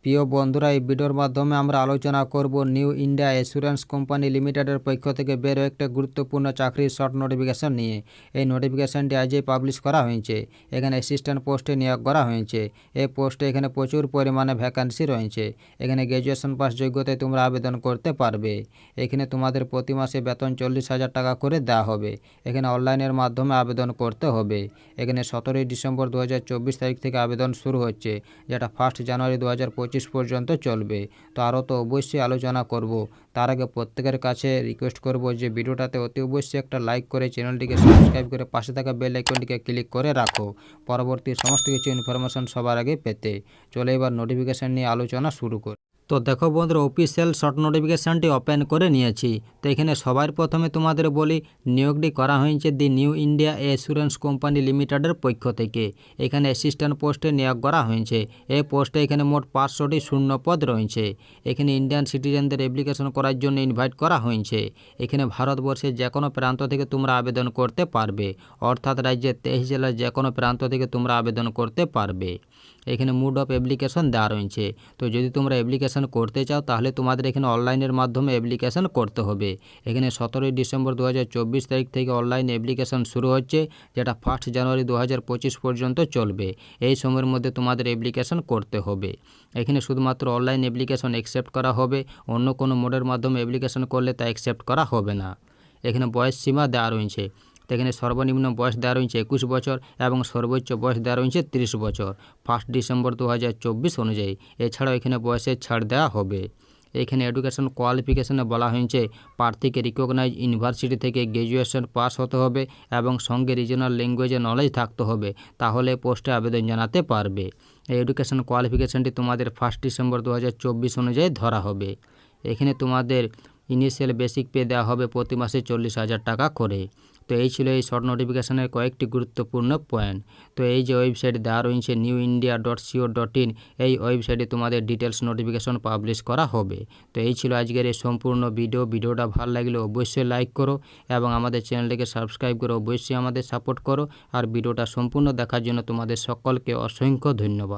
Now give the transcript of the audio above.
প্রিয় বন্ধুরা, এই ভিডিওর মাধ্যমে আমরা আলোচনা করব নিউ ইন্ডিয়া অ্যাসুরেন্স কোম্পানি লিমিটেডের পক্ষ থেকে বের একটা গুরুত্বপূর্ণ চাকরির শর্ট নোটিফিকেশন নিয়ে। এই নোটিফিকেশনটি আজই পাবলিশ করা হয়েছে। এখানে অ্যাসিস্ট্যান্ট পোস্টে নিয়োগ করা হয়েছে। এই পোস্টে এখানে প্রচুর পরিমাণে ভ্যাকান্সি রয়েছে। এখানে গ্র্যাজুয়েশন পাস যোগ্যতায় তোমরা আবেদন করতে পারবে। এখানে তোমাদের প্রতি মাসে বেতন 40,000 টাকা করে দেওয়া হবে। এখানে অনলাইনের মাধ্যমে আবেদন করতে হবে। এখানে 17 ডিসেম্বর 2024 তারিখ থেকে আবেদন শুরু হচ্ছে, যেটা 1 জানুয়ারি 2025 পর্যন্ত চলবে। তো আরও তো অবশ্যই আলোচনা করব। তার আগে প্রত্যেকের কাছে রিকোয়েস্ট করব যে ভিডিওটাতে অতি অবশ্যই একটা লাইক করে চ্যানেলটিকে সাবস্ক্রাইব করে পাশে থাকা বেল আইকনটিকে ক্লিক করে রাখো, পরবর্তী সমস্ত কিছু ইনফরমেশন সবার আগে পেতে। চলে এবার নোটিফিকেশান নিয়ে আলোচনা শুরু করি। তো দেখো বন্ধুরা, অফিসিয়াল শর্ট নোটিফিকেশানটি ওপেন করে নিয়েছি। তো এখানে সবার প্রথমে তোমাদের বলি, নিয়োগটি করা হয়েছে দি নিউ ইন্ডিয়া অ্যাসুরেন্স কোম্পানি লিমিটেডের পক্ষ থেকে। এখানে অ্যাসিস্ট্যান্ট পোস্টে নিয়োগ করা হয়েছে। এই পোস্টে এখানে মোট 500টি শূন্য পদ রয়েছে। এখানে ইন্ডিয়ান সিটিজেনদের অ্যাপ্লিকেশন করার জন্য ইনভাইট করা হয়েছে। এখানে ভারতবর্ষের যে কোনো প্রান্ত থেকে তোমরা আবেদন করতে পারবে, অর্থাৎ রাজ্যের 23 জেলার যে কোনো প্রান্ত থেকে তোমরা আবেদন করতে পারবে। এখানে মোড অফ অ্যাপ্লিকেশন দেওয়া রয়েছে। তো যদি তোমরা অ্যাপ্লিকেশন করতে চাও তাহলে তোমাদের এখানে অনলাইনের মাধ্যমে অ্যাপ্লিকেশন করতে হবে। এখানে 17 ডিসেম্বর 2024 তারিখ থেকে অনলাইন অ্যাপ্লিকেশন শুরু হচ্ছে, যেটা 1 জানুয়ারি 2025 পর্যন্ত চলবে। এই সময়ের মধ্যে তোমাদের অ্যাপ্লিকেশন করতে হবে। এখানে শুধুমাত্র অনলাইন অ্যাপ্লিকেশন অ্যাকসেপ্ট করা হবে, অন্য কোনো মোডের মাধ্যমে অ্যাপ্লিকেশন করলে তা অ্যাকসেপ্ট করা হবে না। এখানে বয়স সীমা দেওয়া রয়েছে। তো এখানে সর্বনিম্ন বয়স দেওয়া রয়েছে 21 বছর এবং সর্বোচ্চ বয়স দেওয়া রয়েছে 30 বছর 1 ডিসেম্বর 2024 অনুযায়ী। এছাড়াও এখানে বয়সের ছাড় দেওয়া হবে। এখানে এডুকেশন কোয়ালিফিকেশনে বলা হয়েছে প্রার্থীকে রিকগনাইজ ইউনিভার্সিটি থেকে গ্র্যাজুয়েশন পাস হতে হবে এবং সঙ্গে রিজনাল ল্যাঙ্গুয়েজে নলেজ থাকতে হবে, তাহলে পোস্টে আবেদন জানাতে পারবে। এই এডুকেশন কোয়ালিফিকেশনটি তোমাদের 1 ডিসেম্বর 2024 অনুযায়ী ধরা হবে। এখানে তোমাদের ইনিশিয়াল বেসিক পে দেওয়া হবে প্রতি মাসে 40,000 টাকা করে। তো এই ছিল এই শর্ট নোটিফিকেশানের কয়েকটি গুরুত্বপূর্ণ পয়েন্ট। তো এই যে ওয়েবসাইট দেওয়া রয়েছে newindia.co.in, এই ওয়েবসাইটে তোমাদের ডিটেলস নোটিফিকেশন পাবলিশ করা হবে। তো এই ছিল আজকের এই সম্পূর্ণ ভিডিওটা ভালো লাগলে অবশ্যই লাইক করো এবং আমাদের চ্যানেলটিকে সাবস্ক্রাইব করে অবশ্যই আমাদের সাপোর্ট করো। আর ভিডিওটা সম্পূর্ণ দেখার জন্য তোমাদের সকলকে অসংখ্য ধন্যবাদ।